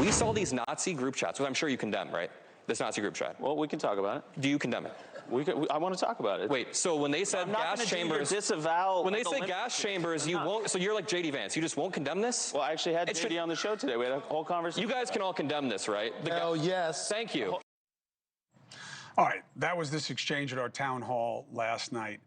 We saw these Nazi group chats, which I'm sure you condemn, right? This Nazi group chat. Well, we can talk about it. Do you condemn it? I want to talk about it. Wait, so when they said gas chambers, disavow. when they say gas chambers, you won't. So you're like JD Vance. You just won't condemn this? Well, I actually had JD on the show today. We had a whole conversation. You guys can all condemn this, right? Hell yes. Thank you. All right, that was this exchange at our town hall last night.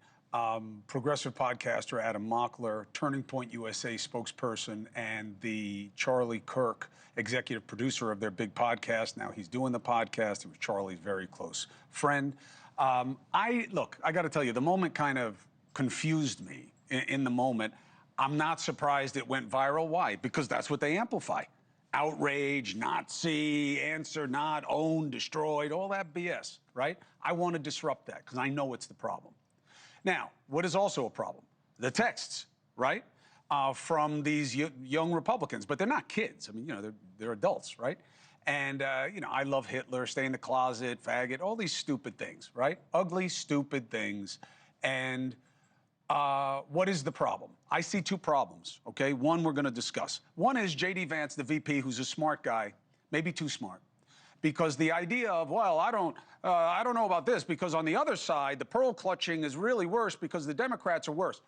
Progressive podcaster Adam Mockler, Turning Point USA spokesperson, and the Charlie Kirk, executive producer of their big podcast. Now he's doing the podcast. He was Charlie's very close friend. I got to tell you, the moment kind of confused me in the moment. I'm not surprised it went viral. Why? Because that's what they amplify. Outrage, Nazi, answer not, owned, destroyed, all that BS, right? I want to disrupt that because I know it's the problem. Now, what is also a problem? The texts, right? From these young Republicans, but they're not kids. I mean, they're adults, right? And, I love Hitler, stay in the closet, faggot, all these stupid things, right? Ugly, stupid things. And what is the problem? I see two problems, okay? One we're going to discuss. One is J.D. Vance, the VP, who's a smart guy, maybe too smart. Because the idea of, well, I don't know about this, because on the other side, the pearl clutching is really worse because the Democrats are worse.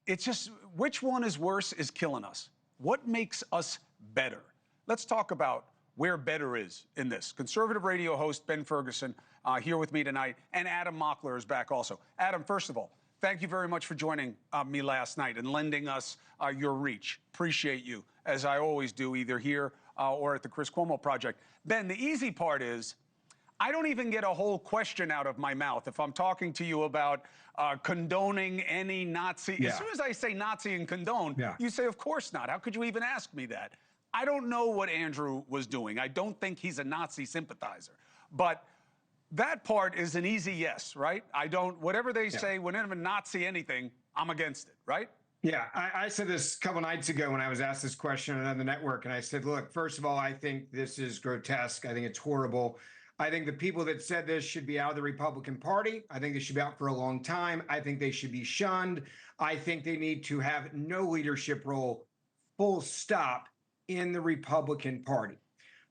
It's just, which one is worse is killing us. What makes us better? Let's talk about where better is in this. Conservative radio host Ben Ferguson here with me tonight, and Adam Mockler is back also. Adam, first of all, thank you very much for joining me last night and lending us your reach. Appreciate you, as I always do, either here or at the Chris Cuomo Project. Ben, the easy part is I don't even get a whole question out of my mouth if I'm talking to you about condoning any Nazi. Yeah. As soon as I say Nazi and condone, you say, of course not. How could you even ask me that? I don't know what Andrew was doing. I don't think he's a Nazi sympathizer. But that part is an easy yes, right? Whatever they say, whenever Nazi anything, I'm against it, right? Yeah, I said this a couple nights ago when I was asked this question on the network, and I said, look, first of all, I think this is grotesque. I think it's horrible. I think the people that said this should be out of the Republican Party. I think they should be out for a long time. I think they should be shunned. I think they need to have no leadership role, full stop, in the Republican Party.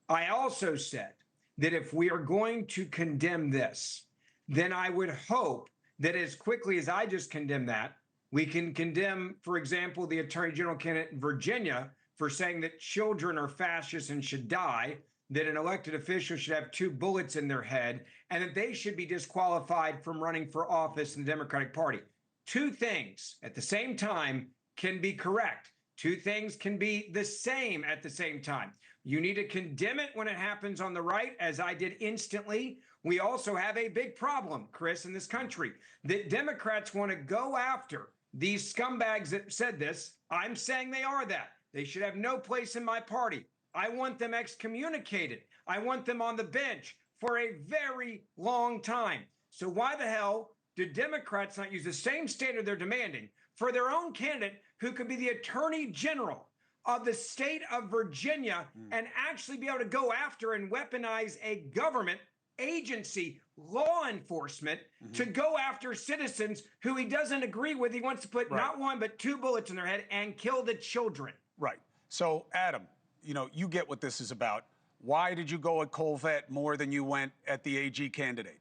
I also said that if we are going to condemn this, then I would hope that as quickly as I just condemned that, we can condemn, for example, the Attorney General candidate in Virginia for saying that children are fascists and should die, that an elected official should have 2 bullets in their head, and that they should be disqualified from running for office in the Democratic Party. 2 things at the same time can be correct. 2 things can be the same at the same time. You need to condemn it when it happens on the right, as I did instantly. We also have a big problem, Chris, in this country, that Democrats want to go after these scumbags that said this. I'm saying they are that. They should have no place in my party. I want them excommunicated. I want them on the bench for a very long time. So why the hell do Democrats not use the same standard they're demanding for their own candidate who could be the Attorney General of the state of Virginia and actually be able to go after and weaponize a government agency, law enforcement, to go after citizens who he doesn't agree with? He wants to put not 1, but 2 bullets in their head and kill the children. Right. So, Adam, you get what this is about. Why did you go at Colvette more than you went at the AG candidate?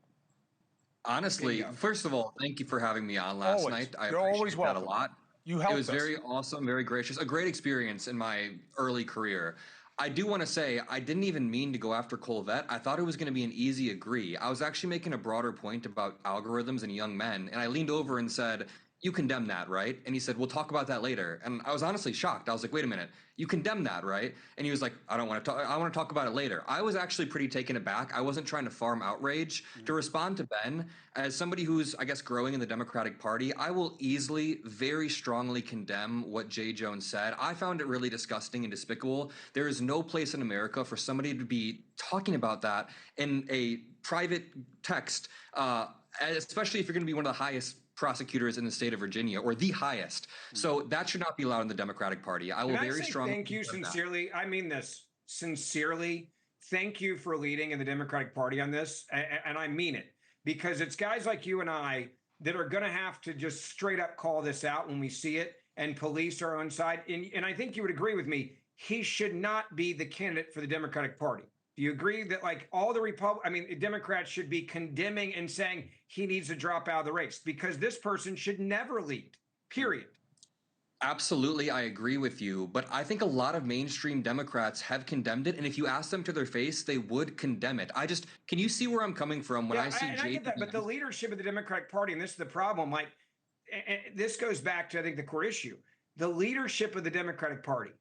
Honestly, first of all, thank you for having me on last night. I You're always appreciate that welcome. a lot. You helped It was us. very awesome, very gracious, a great experience in my early career. I do want to say I didn't even mean to go after Colvette. I thought it was going to be an easy agree. I was actually making a broader point about algorithms and young men, and I leaned over and said, you condemn that, right? And he said, we'll talk about that later. And I was honestly shocked. I was like, wait a minute, you condemn that, right? And he was like, I don't want to talk, I want to talk about it later. I was actually pretty taken aback. I wasn't trying to farm outrage. To respond to Ben, as somebody who's, I guess, growing in the Democratic Party, I will easily, very strongly condemn what Jay Jones said. I found it really disgusting and despicable. There is no place in America for somebody to be talking about that in a private text, especially if you're going to be one of the highest prosecutors in the state of Virginia, or the highest. So that should not be allowed in the Democratic Party. I will very strongly. Thank you sincerely. I mean this sincerely. Thank you for leading in the Democratic Party on this. And I mean it, because it's guys like you and I that are going to have to just straight up call this out when we see it and police our own side. And I think you would agree with me. he should not be the candidate for the Democratic Party. Do you agree that like all the Democrats should be condemning and saying he needs to drop out of the race because this person should never lead, period? Absolutely, I agree with you, but I think a lot of mainstream Democrats have condemned it, and if you ask them to their face, they would condemn it. Can you see where I'm coming from when I see I get that, but the leadership of the Democratic Party, and this is the problem, like, and this goes back to, I think, the core issue. The leadership of the Democratic Party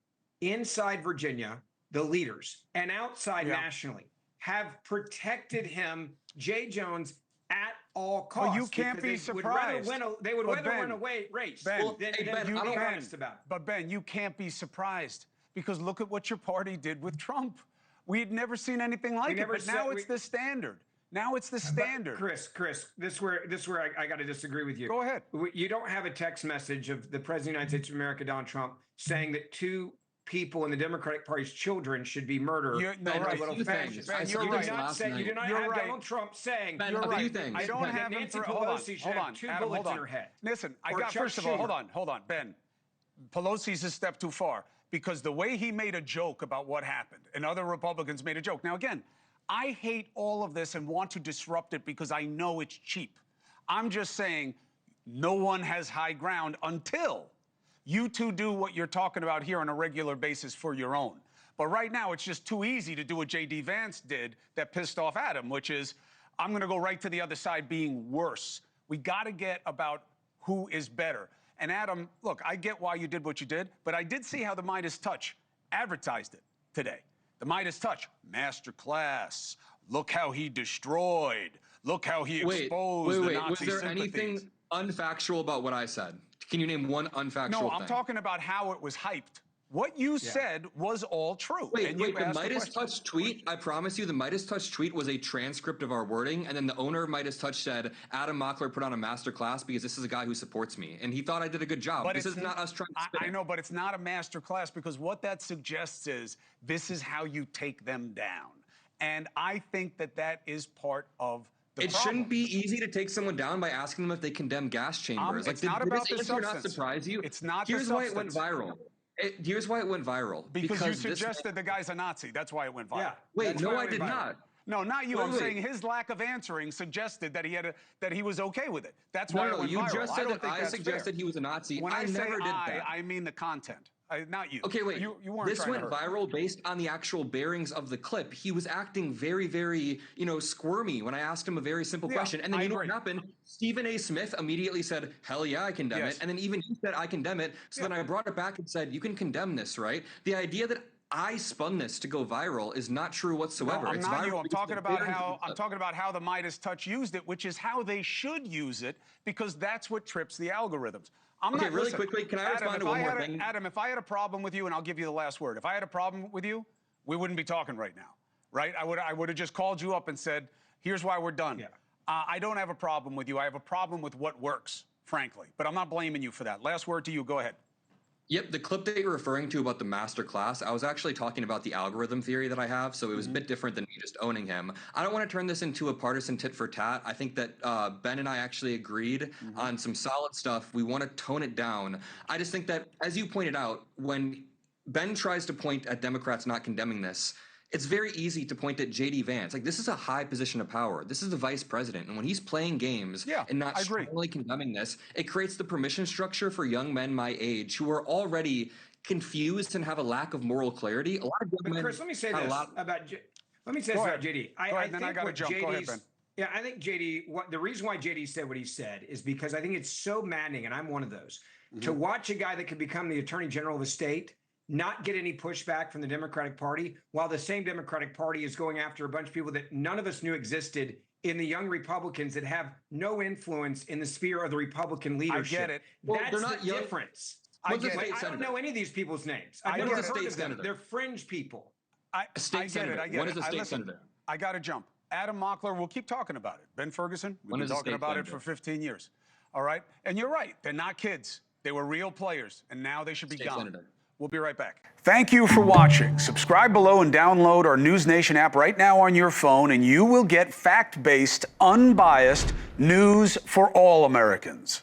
inside Virginia, the leaders, and outside nationally have protected him, Jay Jones, at all costs. Well, you can't be surprised. They would rather win a race than be honest about it. But Ben, you can't be surprised because look at what your party did with Trump. We had never seen anything like it, but now it's the standard. Now it's the standard. Chris, this is where I got to disagree with you. Go ahead. You don't have a text message of the President of the United States of America, Donald Trump, saying that two people in the Democratic Party's children should be murdered. You're right. Ben, you're right. You did not have Donald Trump saying you're right. I don't have Nancy Pelosi should have two bullets in her head. Listen, first of all, hold on, Ben. Pelosi's a step too far because the way he made a joke about what happened and other Republicans made a joke. Now, again, I hate all of this and want to disrupt it because I know it's cheap. I'm just saying no one has high ground until you two do what you're talking about here on a regular basis for your own. But right now, it's just too easy to do what J.D. Vance did that pissed off Adam, which is, I'm going to go right to the other side being worse. We got to get about who is better. And Adam, look, I get why you did what you did, but I did see how the Midas Touch advertised it today. The Midas Touch, masterclass. Look how he destroyed. Look how he exposed the Nazi Was there sympathies. anything unfactual about what I said? Can you name one unfactual thing? No, I'm talking about how it was hyped. What you said was all true. Wait, the Midas Touch tweet, I promise you, the Midas Touch tweet was a transcript of our wording, and then the owner of Midas Touch said, Adam Mockler put on a masterclass because this is a guy who supports me, and he thought I did a good job. But this is not us trying to spin. I know, but it's not a masterclass because what that suggests is this is how you take them down. And I think that that is part of it shouldn't be easy to take someone down by asking them if they condemn gas chambers. It's not about the substance. Not surprise you? It's not Here's the why substance. it went viral. Here's why it went viral. Because you suggested the guy's a Nazi. That's why it went viral. Yeah. Wait, no, I did not. No, not you. I'm saying his lack of answering suggested that he was okay with it. That's why it went viral. You just said that I suggested he was a Nazi. When I never did that. I mean the content. Not you. Okay, wait. You weren't this went viral based on the actual bearings of the clip. He was acting very, very, squirmy when I asked him a very simple question. And then you know what happened? Stephen A. Smith immediately said, hell yeah, I condemn it. And then even he said, I condemn it. So then I brought it back and said, you can condemn this, right? The idea that I spun this to go viral is not true whatsoever. No, I'm not you. I'm talking about how the Midas Touch used it, which is how they should use it, because that's what trips the algorithms. Really quickly, can I respond to one more thing? Adam, if I had a problem with you, and I'll give you the last word, if I had a problem with you, we wouldn't be talking right now, right? I would have just called you up and said, here's why we're done. Yeah. I don't have a problem with you. I have a problem with what works, frankly. But I'm not blaming you for that. Last word to you. Go ahead. Yep, the clip that you're referring to about the master class, I was actually talking about the algorithm theory that I have, so it was a bit different than me just owning him. I don't want to turn this into a partisan tit for tat. I think that Ben and I actually agreed on some solid stuff. We want to tone it down. I just think that, as you pointed out, when Ben tries to point at Democrats not condemning this, it's very easy to point at J.D. Vance. Like, this is a high position of power. This is the vice president. And when he's playing games and not strongly condemning this, it creates the permission structure for young men my age who are already confused and have a lack of moral clarity. A lot of young men. Chris, let me say this about J.D. I got to jump. Go ahead, Ben. Yeah, I think J.D., the reason why J.D. said what he said is because I think it's so maddening, and I'm one of those, to watch a guy that could become the attorney general of the state not get any pushback from the Democratic Party, while the same Democratic Party is going after a bunch of people that none of us knew existed in the young Republicans that have no influence in the sphere of the Republican leadership. I get it. Well, that's the difference. I don't know any of these people's names. I've never heard of them. They're fringe people. I get it. When is a state senator? I got to jump. Adam Mockler, we'll keep talking about it. Ben Ferguson, we've been talking about it for 15 years. All right? And you're right. They're not kids. They were real players, and now they should be gone. We'll be right back. Thank you for watching. Subscribe below and download our NewsNation app right now on your phone, and you will get fact-based, unbiased news for all Americans.